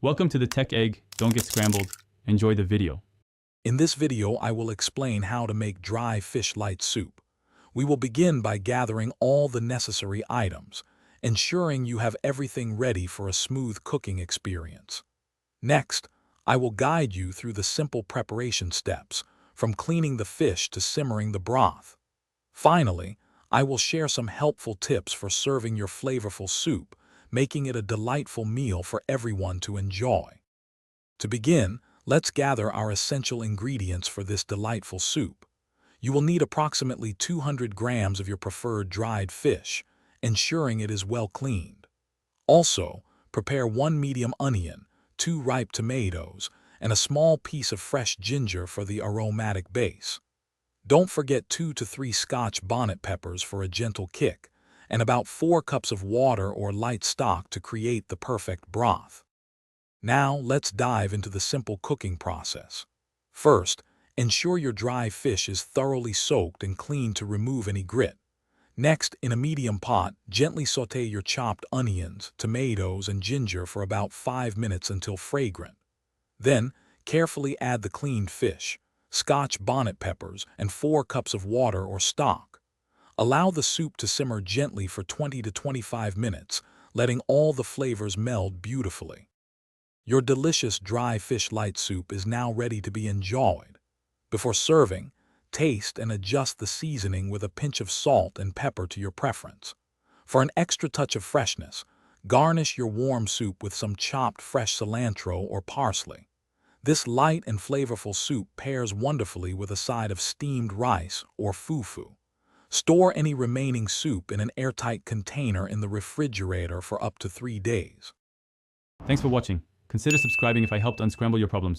Welcome to the Tech Egg. Don't get scrambled. Enjoy the video. In this video, I will explain how to make dry fish light soup. We will begin by gathering all the necessary items, ensuring you have everything ready for a smooth cooking experience. Next, I will guide you through the simple preparation steps, from cleaning the fish to simmering the broth. Finally, I will share some helpful tips for serving your flavorful soup, making it a delightful meal for everyone to enjoy. To begin, let's gather our essential ingredients for this delightful soup. You will need approximately 200 grams of your preferred dried fish, ensuring it is well cleaned. Also, prepare 1 medium onion, 2 ripe tomatoes, and a small piece of fresh ginger for the aromatic base. Don't forget 2 to 3 Scotch bonnet peppers for a gentle kick, and about 4 cups of water or light stock to create the perfect broth. Now, let's dive into the simple cooking process. First, ensure your dry fish is thoroughly soaked and cleaned to remove any grit. Next, in a medium pot, gently sauté your chopped onions, tomatoes, and ginger for about 5 minutes until fragrant. Then, carefully add the cleaned fish, Scotch bonnet peppers, and 4 cups of water or stock. Allow the soup to simmer gently for 20 to 25 minutes, letting all the flavors meld beautifully. Your delicious dry fish light soup is now ready to be enjoyed. Before serving, taste and adjust the seasoning with a pinch of salt and pepper to your preference. For an extra touch of freshness, garnish your warm soup with some chopped fresh cilantro or parsley. This light and flavorful soup pairs wonderfully with a side of steamed rice or fufu. Store any remaining soup in an airtight container in the refrigerator for up to 3 days. Thanks for watching. Consider subscribing if I helped unscramble your problems.